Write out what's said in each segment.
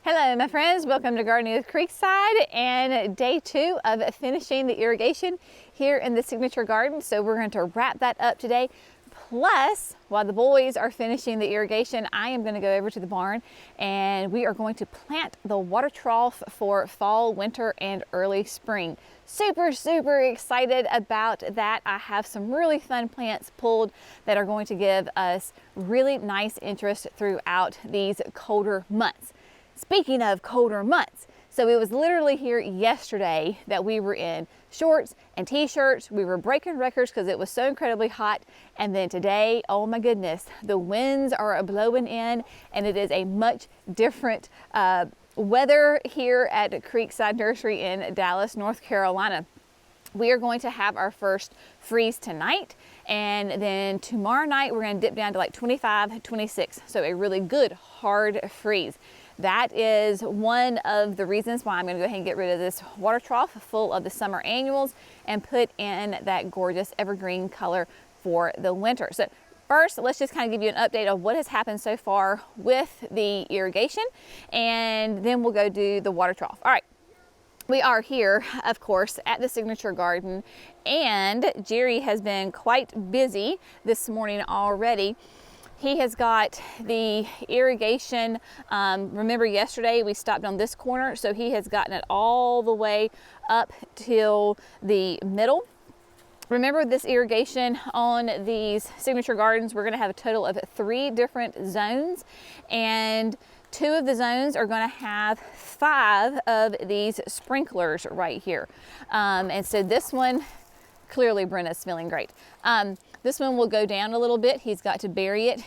Hello my friends, welcome to Gardening with Creekside and day 2 of finishing the irrigation here in the signature garden. So we're going to wrap that up today. Plus, while the boys are finishing the irrigation, I am going to go over to the barn and we are going to plant the water trough for fall, winter, and early spring. Super excited about that. I have some really fun plants pulled that are going to give us really nice interest throughout these colder months. Speaking of colder months, so it was literally here yesterday that we were in shorts and t-shirts. We were breaking records because it was so incredibly hot. And then today, oh my goodness, the winds are blowing in and it is a much different weather here at Creekside Nursery in Dallas, North Carolina. We are going to have our first freeze tonight, and then tomorrow night we're going to dip down to like 25, 26. So a really good hard freeze. That is one of the reasons why I'm going to go ahead and get rid of this water trough full of the summer annuals and put in that gorgeous evergreen color for the winter. So first, let's just kind of give you an update of what has happened so far with the irrigation, and then we'll go do the water trough. All right. We are here, of course, at the signature garden, and Jerry has been quite busy this morning already. He has got the irrigation, remember yesterday we stopped on this corner, so he has gotten it all the way up till the middle. Remember, this irrigation on these signature gardens, we're going to have a total of 3 different zones, and 2 of the zones are going to have 5 of these sprinklers right here. And so this one, clearly Brenna's feeling great. This one will go down a little bit. He's got to bury it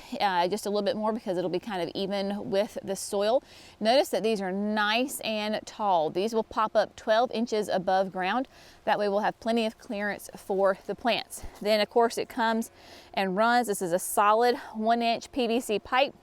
just a little bit more because it'll be kind of even with the soil. Notice that these are nice and tall. These will pop up 12 inches above ground. That way we'll have plenty of clearance for the plants. Then of course it comes and runs. This is a solid 1-inch PVC pipe.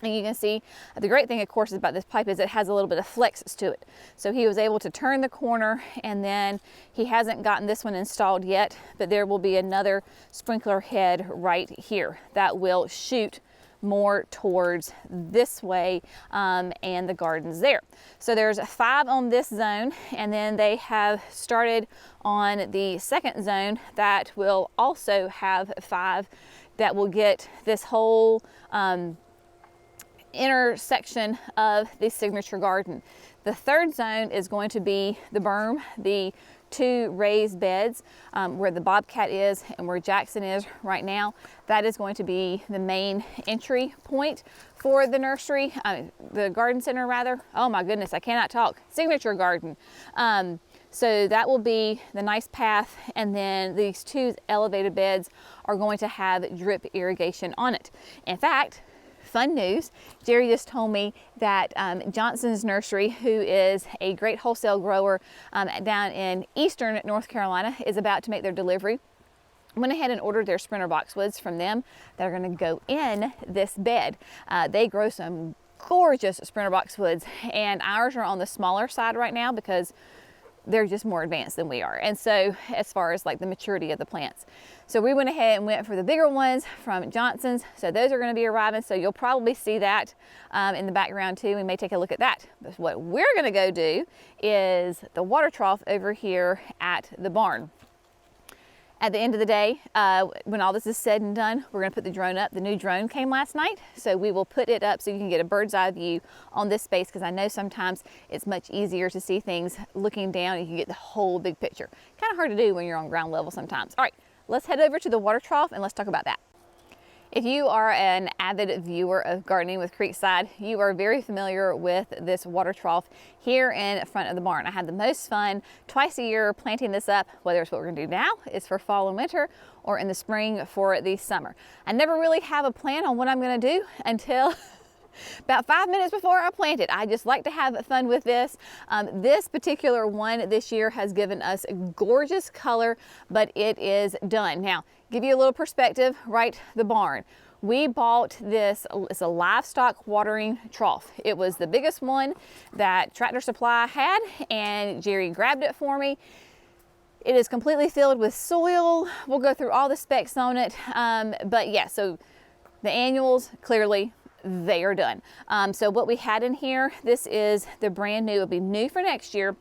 And you can see the great thing, of course, about this pipe is it has a little bit of flex to it. So he was able to turn the corner, and then he hasn't gotten this one installed yet, but there will be another sprinkler head right here that will shoot more towards this way and the gardens there. So there's 5 on this zone, and then they have started on the second zone that will also have 5 that will get this whole intersection of the signature garden. The third zone is going to be the berm, the 2 raised beds where the bobcat is and where Jackson is right now. That is going to be the main entry point for the nursery, the garden center rather. Oh my goodness, I cannot talk. Signature garden. So that will be the nice path, and then these 2 elevated beds are going to have drip irrigation on it. In fact, fun news, Jerry just told me that Johnson's Nursery, who is a great wholesale grower down in eastern North Carolina, is about to make their delivery. Went ahead and ordered their sprinter boxwoods from them that are going to go in this bed. They grow some gorgeous sprinter boxwoods, and ours are on the smaller side right now because they're just more advanced than we are. And so as far as like the maturity of the plants. So we went ahead and went for the bigger ones from Johnson's. So those are going to be arriving. So you'll probably see that in the background too. We may take a look at that. But what we're going to go do is the water trough over here at the barn. At the end of the day, when all this is said and done, we're going to put the drone up. The new drone came last night, so we will put it up so you can get a bird's eye view on this space, because I know sometimes it's much easier to see things looking down and you can get the whole big picture. Kind of hard to do when you're on ground level sometimes. All right, let's head over to the water trough and let's talk about that. If you are an avid viewer of Gardening with Creekside, you are very familiar with this water trough here in front of the barn. I had the most fun twice a year planting this up, whether it's what we're gonna do now is for fall and winter, or in the spring for the summer. I never really have a plan on what I'm gonna do until about 5 minutes before I plant it. I just like to have fun with this. This particular one this year has given us a gorgeous color, but it is done. Now, give you a little perspective, right? The barn. We bought this, it's a livestock watering trough. It was the biggest one that Tractor Supply had, and Jerry grabbed it for me. It is completely filled with soil. We'll go through all the specs on it. But yeah, so the annuals, clearly they are done. So what we had in here, this is the brand new, it'll be new for next year.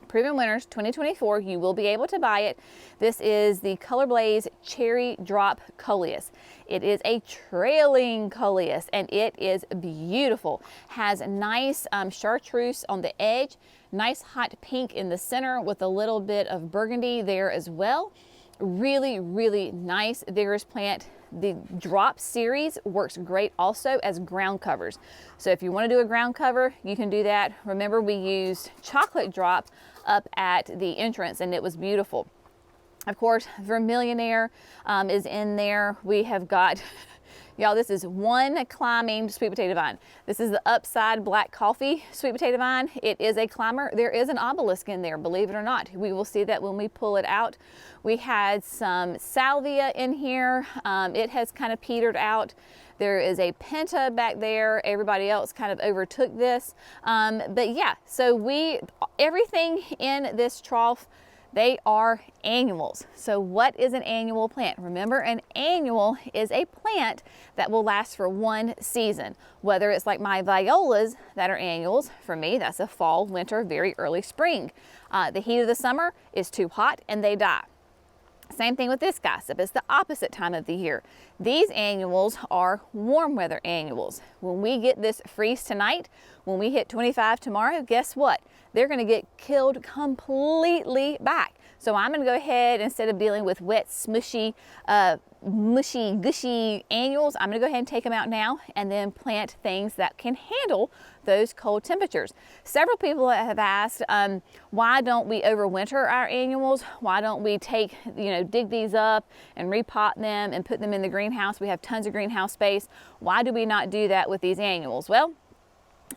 Proven Winners 2024, you will be able to buy it. This is the Color Blaze Cherry Drop Coleus. It is a trailing coleus and it is beautiful. Has nice chartreuse on the edge, nice hot pink in the center with a little bit of burgundy there as well. Really, really nice, vigorous plant. The drop series works great also as ground covers. So if you want to do a ground cover, you can do that. Remember, we used chocolate drop up at the entrance and it was beautiful. Of course, Vermillionaire is in there. We have got, y'all, this is one climbing sweet potato vine. This is the Upside Black Coffee sweet potato vine. It is a climber. There is an obelisk in there, believe it or not. We will see that when we pull it out. We had some salvia in here. It has kind of petered out. There is a penta back there. Everybody else kind of overtook this. But yeah, so everything in this trough, they are annuals. So what is an annual plant? Remember, an annual is a plant that will last for one season. Whether it's like my violas that are annuals, for me, that's a fall, winter, very early spring. The heat of the summer is too hot and they die. Same thing with this gossip. It's the opposite time of the year. These annuals are warm weather annuals. When we get this freeze tonight, when we hit 25 tomorrow, guess what? They're going to get killed completely back. So I'm going to go ahead, instead of dealing with wet, smushy, mushy, gushy annuals, I'm going to go ahead and take them out now and then plant things that can handle those cold temperatures. Several people have asked, why don't we overwinter our annuals? Why don't we dig these up and repot them and put them in the greenhouse? We have tons of greenhouse space. Why do we not do that with these annuals? Well,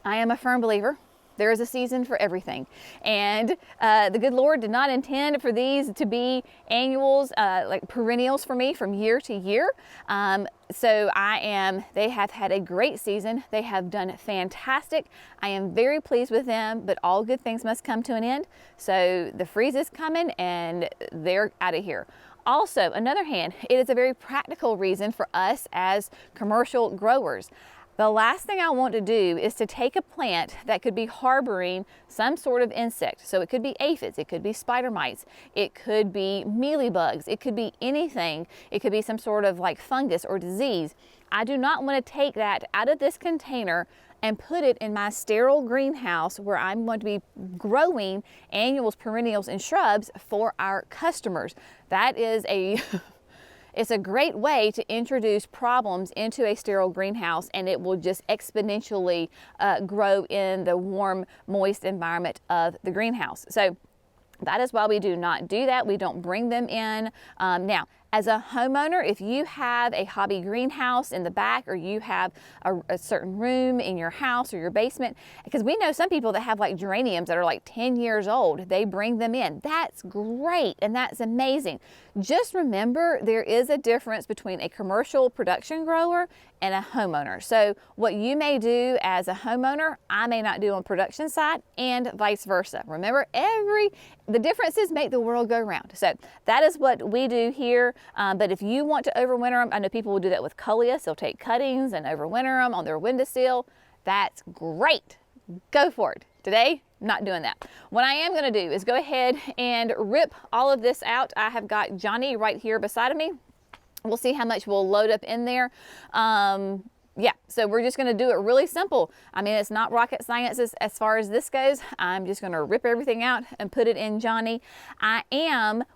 I am a firm believer. There is a season for everything. And the good Lord did not intend for these to be annuals, like perennials for me from year to year. So they have had a great season. They have done fantastic. I am very pleased with them, but all good things must come to an end. So the freeze is coming and they're out of here. Also, another hand, it is a very practical reason for us as commercial growers. The last thing I want to do is to take a plant that could be harboring some sort of insect. So it could be aphids, it could be spider mites, it could be mealybugs, it could be anything. It could be some sort of like fungus or disease. I do not want to take that out of this container and put it in my sterile greenhouse where I'm going to be growing annuals, perennials, and shrubs for our customers. That is it's a great way to introduce problems into a sterile greenhouse, and it will just exponentially grow in the warm, moist environment of the greenhouse. So that is why we do not do that. We don't bring them in. Now, as a homeowner, if you have a hobby greenhouse in the back, or you have a certain room in your house or your basement, because we know some people that have like geraniums that are like 10 years old, they bring them in. That's great and that's amazing. Just remember, there is a difference between a commercial production grower and a homeowner. So what you may do as a homeowner, I may not do on production side, and vice versa. Remember, the differences make the world go round. So that is what we do here. But if you want to overwinter them, I know people will do that with coleus. They'll take cuttings and overwinter them on their windowsill. That's great. Go for it. Today, not doing that. What I am going to do is go ahead and rip all of this out. I have got Johnny right here beside of me. We'll see how much we'll load up in there. Yeah, so we're just going to do it really simple. I mean, it's not rocket science as far as this goes. I'm just going to rip everything out and put it in Johnny.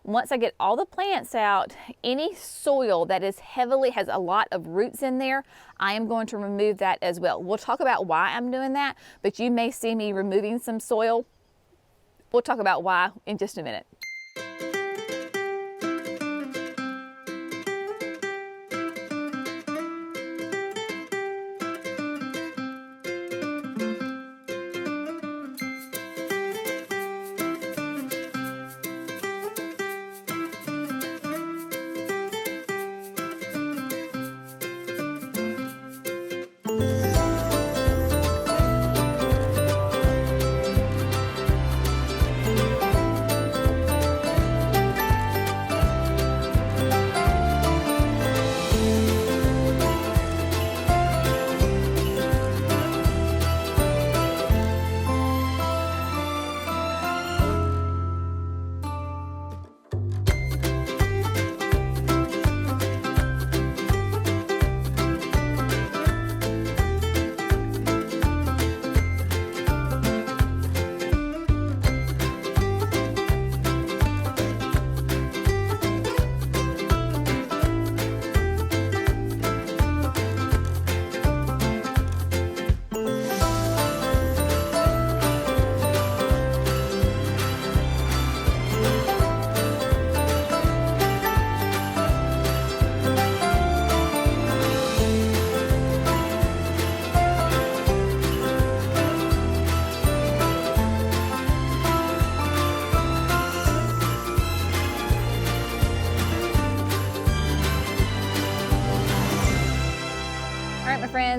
Once I get all the plants out, any soil that has a lot of roots in there, I am going to remove that as well. We'll talk about why I'm doing that, but you may see me removing some soil. We'll talk about why in just a minute.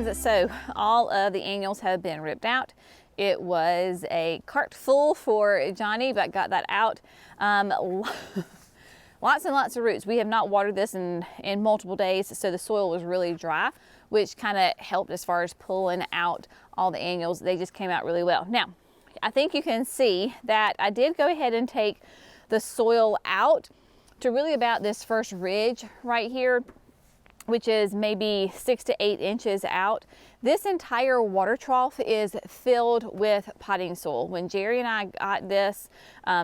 Congratulations. So all of the annuals have been ripped out. It was a cart full for Johnny, but got that out. Lots and lots of roots. We have not watered this in multiple days, so the soil was really dry, which kind of helped as far as pulling out all the annuals. They just came out really well. Now, I think you can see that I did go ahead and take the soil out to really about this first ridge right here, which is maybe 6 to 8 inches out. This entire water trough is filled with potting soil. When Jerry and I got this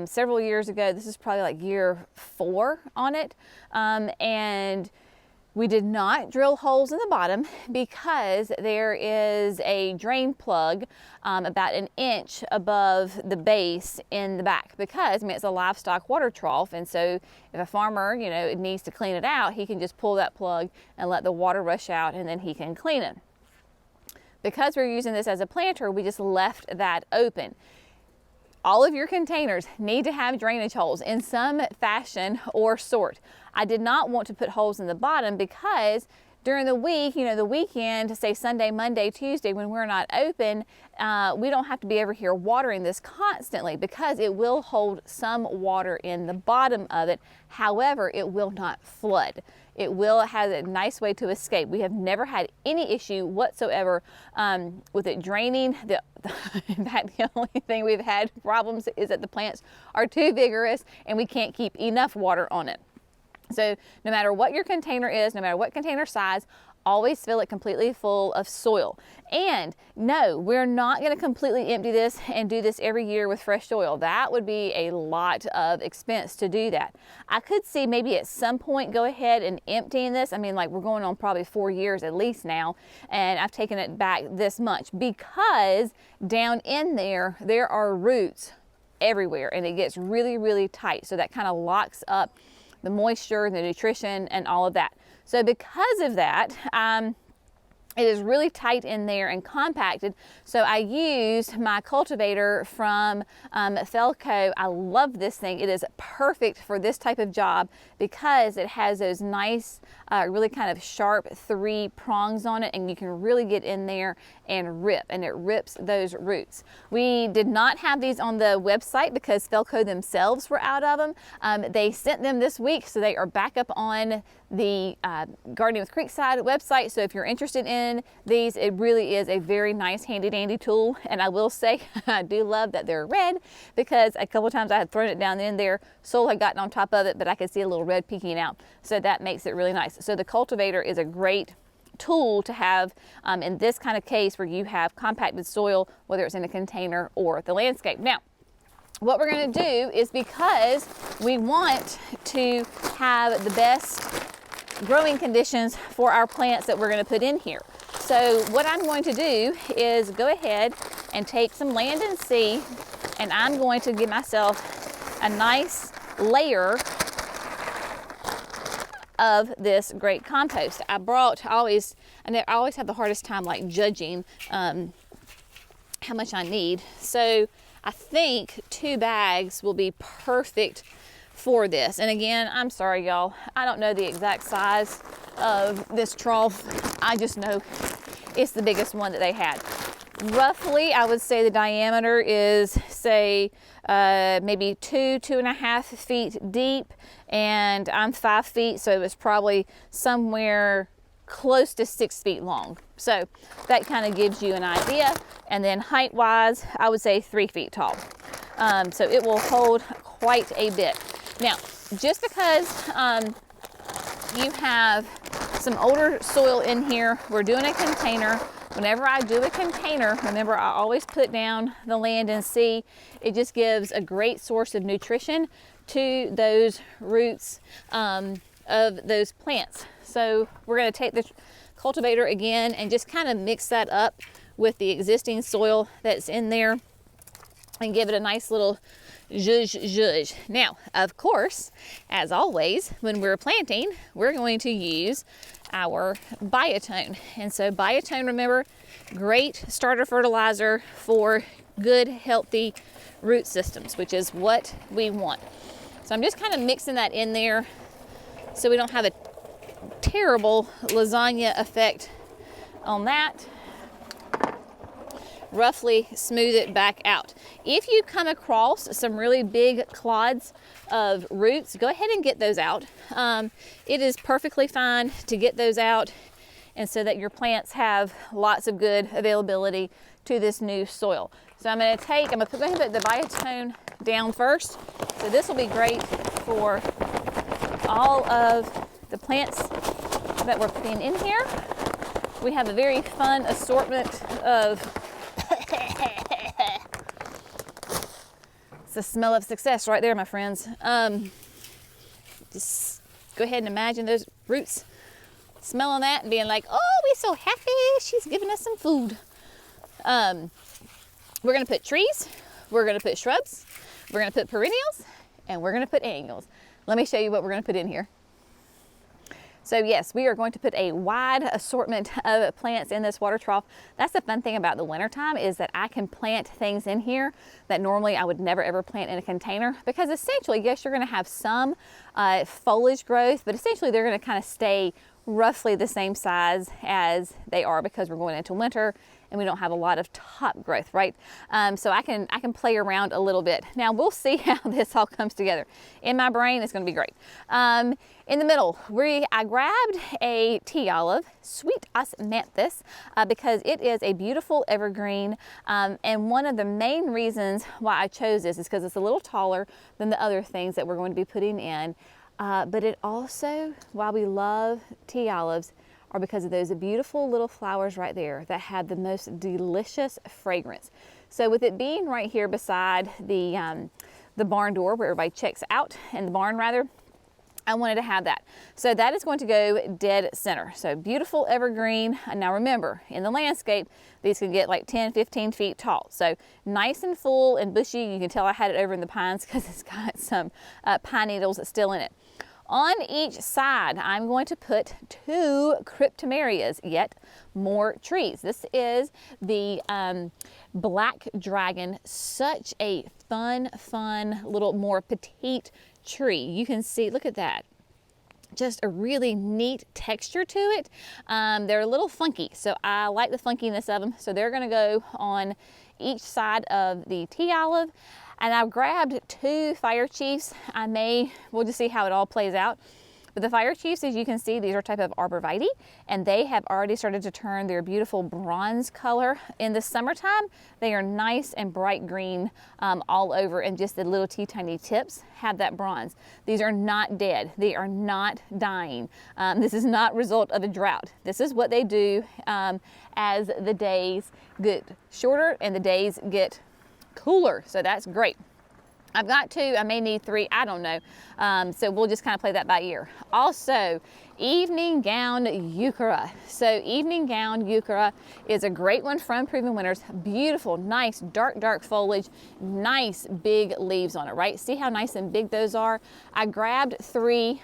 several years ago, this is probably like year 4 on it, and we did not drill holes in the bottom because there is a drain plug about 1 inch above the base in the back, because I mean, it's a livestock water trough, and so if a farmer, you know, needs to clean it out, he can just pull that plug and let the water rush out, and then he can clean it. Because we're using this as a planter, we just left that open. All of your containers need to have drainage holes in some fashion or sort. I did not want to put holes in the bottom because during the week, you know, the weekend, say Sunday, Monday, Tuesday, when we're not open, we don't have to be over here watering this constantly, because it will hold some water in the bottom of it. However, it will not flood. It will have a nice way to escape. We have never had any issue whatsoever with it draining. In fact, the only thing we've had problems is that the plants are too vigorous and we can't keep enough water on it. So no matter what your container is, no matter what container size, always fill it completely full of soil. And no, we're not going to completely empty this and do this every year with fresh soil. That would be a lot of expense to do that. I could see maybe at some point go ahead and emptying this. I mean, like, we're going on probably 4 years at least now, and I've taken it back this much because down in there are roots everywhere, and it gets really, really tight. So that kind of locks up the moisture, the nutrition, and all of that. So because of that, it is really tight in there and compacted. So I used my cultivator from Felco. I love this thing. It is perfect for this type of job because it has those nice, really kind of sharp 3 prongs on it, and you can really get in there and rip, and it rips those roots. We did not have these on the website because Felco themselves were out of them. They sent them this week, so they are back up on the Gardening with Creekside website. So if you're interested in these, it really is a very nice handy dandy tool. And I will say, I do love that they're red, because a couple of times I had thrown it down in there, soil had gotten on top of it, but I could see a little red peeking out. So that makes it really nice. So the cultivator is a great tool to have in this kind of case where you have compacted soil, whether it's in a container or the landscape. Now, what we're going to do is, because we want to have the best growing conditions for our plants that we're going to put in here. So what I'm going to do is go ahead and take some land and seed, and I'm going to give myself a nice layer of this great compost. I always have the hardest time like judging how much I need. So I think 2 bags will be perfect for this. And again, I'm sorry y'all, I don't know the exact size of this trough. I just know it's the biggest one that they had. Roughly, I would say the diameter is, say, maybe 2.5 feet deep, and I'm 5 feet, so it was probably somewhere close to 6 feet long. So that kind of gives you an idea. And then height wise, I would say 3 feet tall. So it will hold quite a bit. Now, just because you have some older soil in here, we're doing a container. Whenever I do a container, remember, I always put down the land and seed. It just gives a great source of nutrition to those roots of those plants. So we're going to take the cultivator again and just kind of mix that up with the existing soil that's in there and give it a nice little zhuzh. Now, of course, as always, when we're planting, we're going to use our biotone. And so biotone, remember, great starter fertilizer for good, healthy root systems, which is what we want. So I'm just kind of mixing that in there so we don't have a terrible lasagna effect on that. Roughly smooth it back out. If you come across some really big clods of roots, go ahead and get those out. It is perfectly fine to get those out, and so that your plants have lots of good availability to this new soil. So I'm going to go ahead and put the biotone down first. So this will be great for all of the plants that we're putting in here. We have a very fun assortment of it's the smell of success right there, my friends. Just go ahead and imagine those roots smelling that and being like, oh, we're so happy she's giving us some food. We're going to put trees, we're going to put shrubs, we're going to put perennials, and we're going to put annuals. Let me show you what we're going to put in here. So yes, we are going to put a wide assortment of plants in this water trough. That's the fun thing about the wintertime, is that I can plant things in here that normally I would never ever plant in a container, because essentially, yes, you're going to have some foliage growth, but essentially they're going to kind of stay roughly the same size as they are, because we're going into winter and we don't have a lot of top growth, right? So I can play around a little bit. Now we'll see how this all comes together. In my brain, it's going to be great. In the middle, I grabbed a tea olive, Sweet Osmanthus, because it is a beautiful evergreen. And one of the main reasons why I chose this is because it's a little taller than the other things that we're going to be putting in. But it also, while we love tea olives, are because of those beautiful little flowers right there that have the most delicious fragrance. So with it being right here beside the barn door where everybody checks out, in the barn rather, I wanted to have that. So that is going to go dead center. So beautiful evergreen. And now remember, in the landscape, these can get like 10, 15 feet tall. So nice and full and bushy. You can tell I had it over in the pines because it's got some pine needles still in it. On each side, I'm going to put 2 cryptomerias, yet more trees. This is the black dragon, such a fun little more petite tree. You can see, look at that. Just a really neat texture to it. They're a little funky, so I like the funkiness of them. So they're gonna go on each side of the tea olive. And I've grabbed 2 fire chiefs. We'll just see how it all plays out. But the fire chiefs, as you can see, these are type of arborvitae, and they have already started to turn their beautiful bronze color. In the summertime, they are nice and bright green all over, and just the little tiny tips have that bronze. These are not dead. They are not dying. This is not a result of a drought. This is what they do as the days get shorter and the days get cooler. So that's great. I've got 2, I may need 3, I don't know. So we'll just kind of play that by ear. Also, evening gown euchera. So evening gown euchera is a great one from Proven Winners. Beautiful, nice, dark foliage, nice big leaves on it, right? See how nice and big those are? I grabbed 3,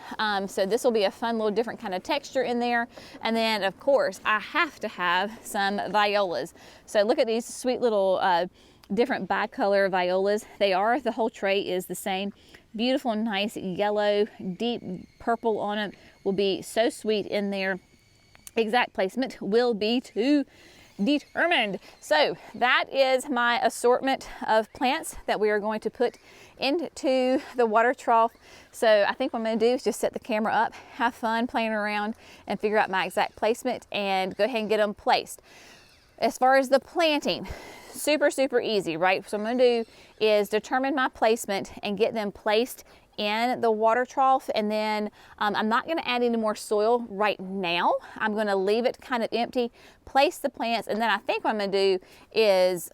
so this will be a fun little different kind of texture in there. And then of course, I have to have some violas. So look at these sweet little different bicolor violas. The whole tray is the same. Beautiful, nice yellow, deep purple on it. Will be so sweet in there. Exact placement will be to determined. So that is my assortment of plants that we are going to put into the water trough. So I think what I'm going to do is just set the camera up, have fun playing around, and figure out my exact placement and go ahead and get them placed. As far as the planting, super easy, right? So what I'm going to do is determine my placement and get them placed in the water trough, and then I'm not going to add any more soil right now. I'm going to leave it kind of empty, place the plants, and then I think what I'm going to do is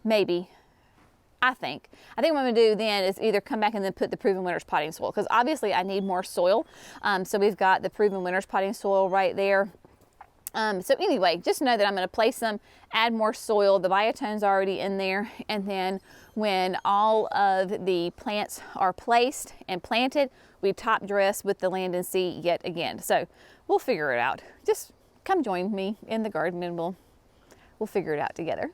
I think what I'm going to do then is either come back and then put the Proven Winners potting soil, because obviously I need more soil. So we've got the Proven Winners potting soil right there. So anyway, just know that I'm going to place them, add more soil. The biotone's already in there. And then when all of the plants are placed and planted, we top dress with the land and sea yet again. So we'll figure it out. Just come join me in the garden and we'll figure it out together.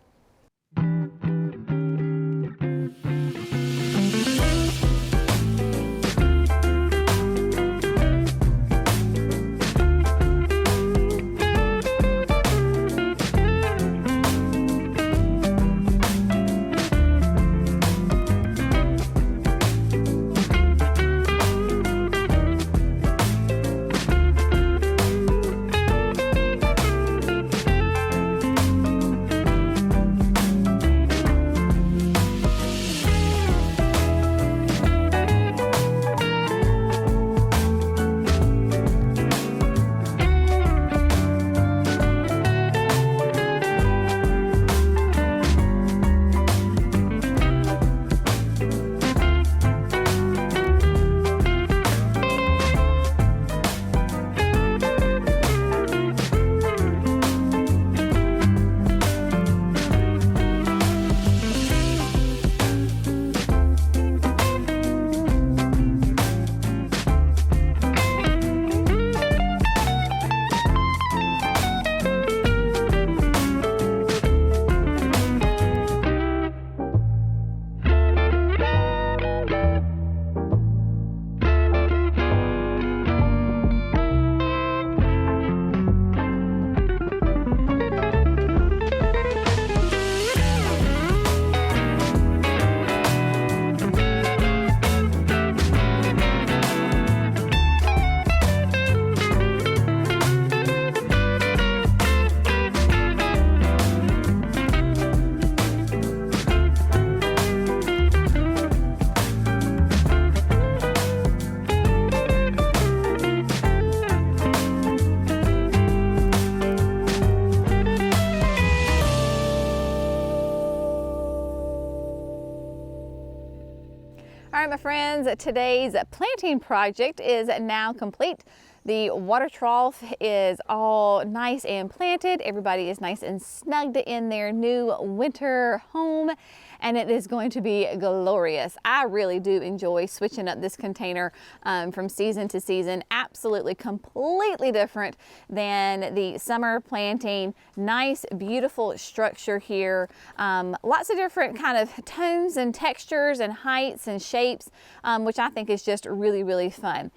All right, my friends, today's planting project is now complete. The water trough is all nice and planted. Everybody is nice and snugged in their new winter home, and it is going to be glorious. I really do enjoy switching up this container from season to season. Absolutely completely different than the summer planting. Nice, beautiful structure here. Lots of different kind of tones and textures and heights and shapes, which I think is just really, really fun.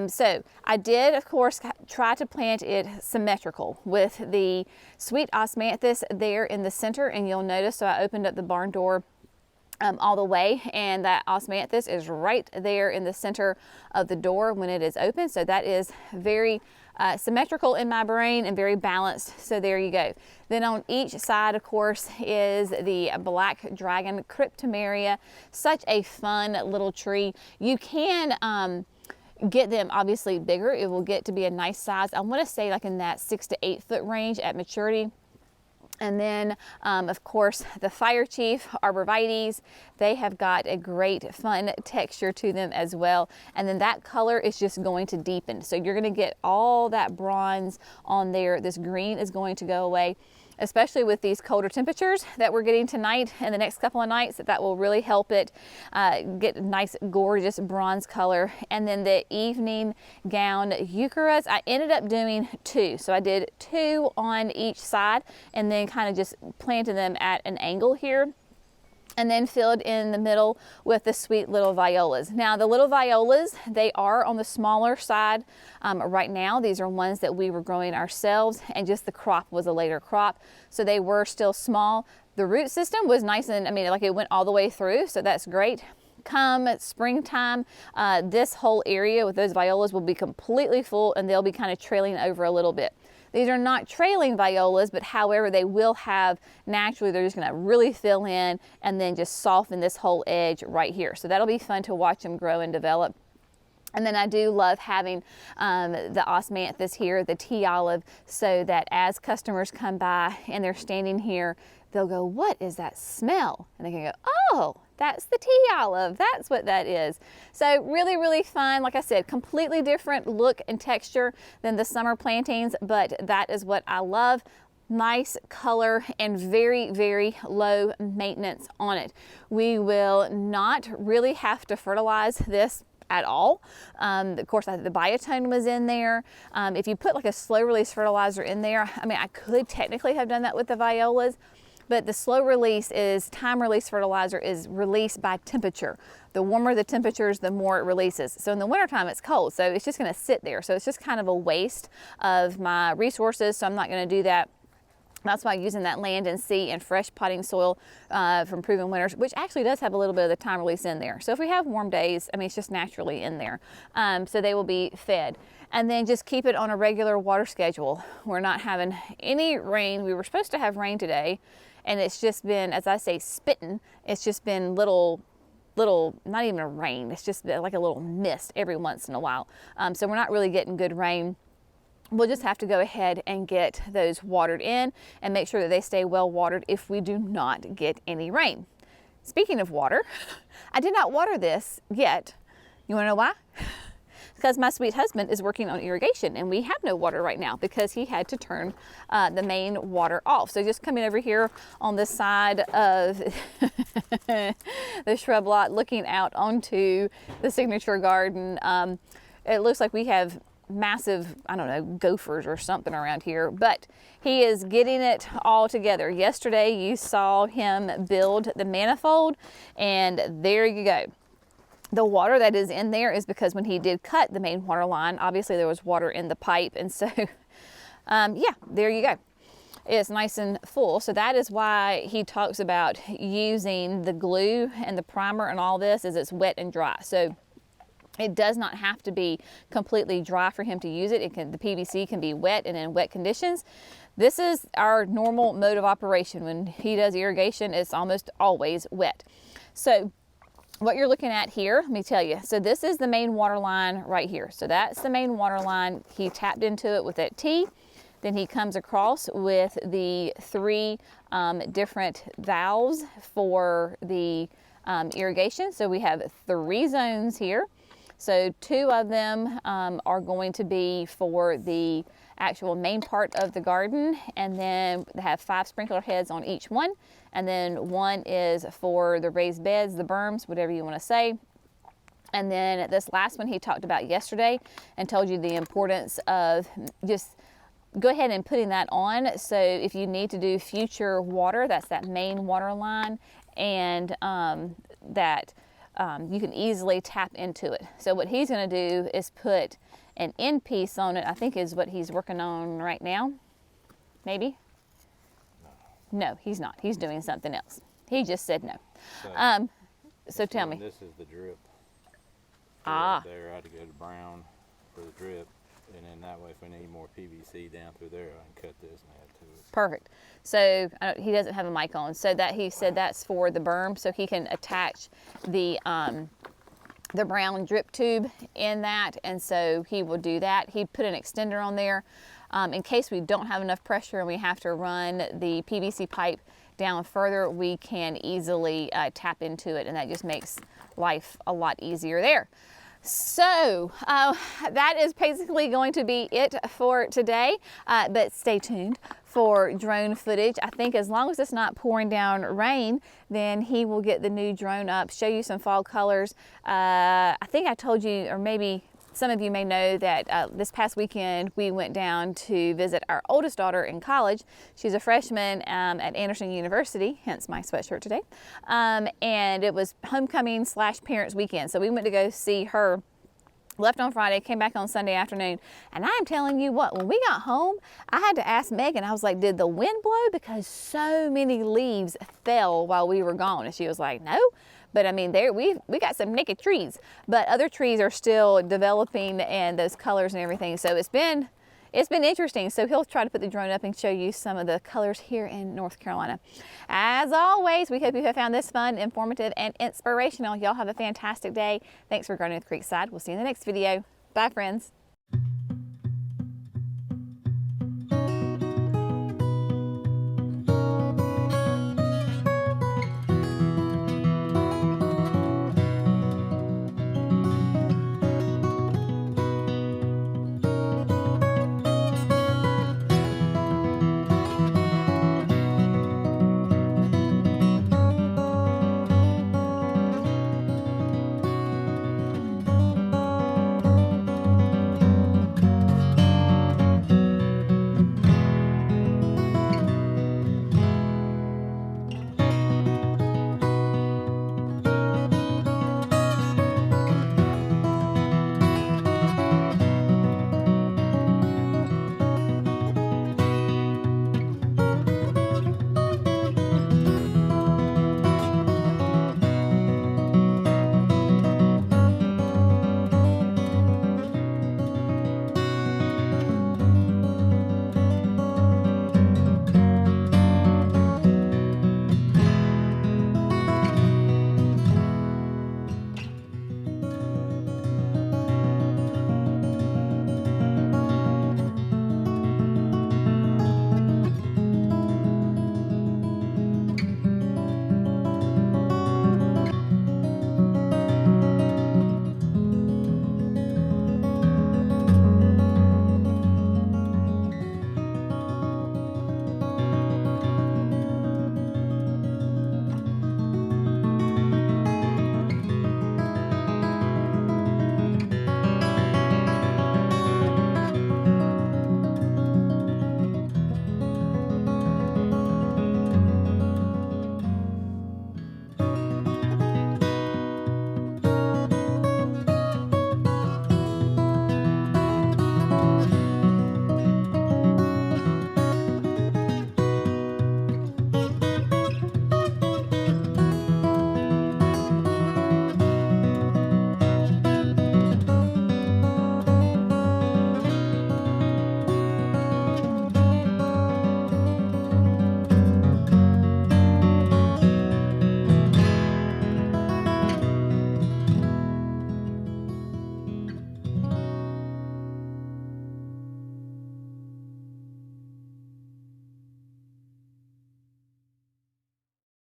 So I did, of course, try to plant it symmetrical with the sweet osmanthus there in the center, and you'll notice, so I opened up the barn door all the way, and that osmanthus is right there in the center of the door when it is open. So that is very symmetrical in my brain and very balanced. So there you go. Then on each side, of course, is the black dragon cryptomeria. Such a fun little tree. You can get them obviously bigger. It will get to be a nice size. I want to say like in that 6 to 8 foot range at maturity. And then, of course, the Fire Chief arborvitaes, they have got a great fun texture to them as well. And then that color is just going to deepen. So you're going to get all that bronze on there. This green is going to go away, especially with these colder temperatures that we're getting tonight and the next couple of nights. That will really help it get a nice, gorgeous bronze color. And then the evening gown eucharis, I ended up doing 2. So I did 2 on each side and then kind of just planted them at an angle here, and then filled in the middle with the sweet little violas. Now the little violas, they are on the smaller side right now. These are ones that we were growing ourselves, and just the crop was a later crop, so they were still small. The root system was nice, and I mean, like, it went all the way through, so that's great. Come springtime, this whole area with those violas will be completely full, and they'll be kind of trailing over a little bit. These are not trailing violas, but however, they will have naturally, they're just going to really fill in and then just soften this whole edge right here. So that'll be fun to watch them grow and develop. And then I do love having the osmanthus here, the tea olive, so that as customers come by and they're standing here, they'll go, "What is that smell?" And they can go, "Oh, that's the tea olive. That's what that is." So really, really fun. Like I said, completely different look and texture than the summer plantings, but that is what I love. Nice color and very, very low maintenance on it. We will not really have to fertilize this at all. Of course, the biotone was in there. If you put like a slow release fertilizer in there, I mean, I could technically have done that with the violas, but the slow release is time release fertilizer is released by temperature. The warmer the temperatures, the more it releases. So in the wintertime, it's cold, so it's just gonna sit there. So it's just kind of a waste of my resources, so I'm not gonna do that. That's why using that land and sea and fresh potting soil from Proven Winners, which actually does have a little bit of the time release in there. So if we have warm days, I mean, it's just naturally in there. So they will be fed. And then just keep it on a regular water schedule. We're not having any rain. We were supposed to have rain today, and it's just been, as I say, spitting. It's just been little, not even a rain. It's just like a little mist every once in a while. So we're not really getting good rain. We'll just have to go ahead and get those watered in and make sure that they stay well watered if we do not get any rain. Speaking of water, I did not water this yet. You wanna know why? Because my sweet husband is working on irrigation, and we have no water right now because he had to turn the main water off. So just coming over here on this side of the shrub lot, looking out onto the signature garden, it looks like we have massive, I don't know, gophers or something around here, but he is getting it all together. Yesterday you saw him build the manifold, and there you go. The water that is in there is because when he did cut the main water line, obviously there was water in the pipe, and so yeah, there you go. It's nice and full. So that is why he talks about using the glue and the primer and all this, is it's wet and dry. So it does not have to be completely dry for him to use it. The PVC can be wet and in wet conditions. This is our normal mode of operation. When he does irrigation, it's almost always wet. So what you're looking at here, let me tell you. So this is the main water line right here. So that's the main water line. He tapped into it with that T. Then he comes across with the 3 different valves for the irrigation. So we have 3 zones here. So 2 of them are going to be for the actual main part of the garden, and then they have 5 sprinkler heads on each one, and then 1 is for the raised beds, the berms, whatever you want to say. And then this last one he talked about yesterday and told you the importance of just go ahead and putting that on. So if you need to do future water, that's that main water line, and that you can easily tap into it. So what he's going to do is put an end piece on it, I think is what he's working on right now. Maybe? No, he's not. He's doing something else. He just said no. So tell me. This is the drip. Ah. There, I had to go to brown for the drip, and then that way, if we need more PVC down through there, I can cut this and add to it. Perfect. So he doesn't have a mic on. So that he said that's for the berm, so he can attach the brown drip tube in that, and so he will do that. He put an extender on there in case we don't have enough pressure and we have to run the PVC pipe down further. We can easily tap into it, and that just makes life a lot easier there. So that is basically going to be it for today, but stay tuned for drone footage. I think as long as it's not pouring down rain, then he will get the new drone up, show you some fall colors. I think I told you, or maybe some of you may know, that this past weekend we went down to visit our oldest daughter in college. She's a freshman at Anderson University, hence my sweatshirt today. And it was homecoming / parents weekend. So we went to go see her. Left on Friday, came back on Sunday afternoon, and I'm telling you what, when we got home, I had to ask Megan, I was like, did the wind blow? Because so many leaves fell while we were gone. And she was like, no. But I mean, we got some naked trees, but other trees are still developing and those colors and everything. So it's been interesting. So he'll try to put the drone up and show you some of the colors here in North Carolina. As always, we hope you have found this fun, informative, and inspirational. Y'all have a fantastic day. Thanks for gardening with Creekside. We'll see you in the next video. Bye, friends.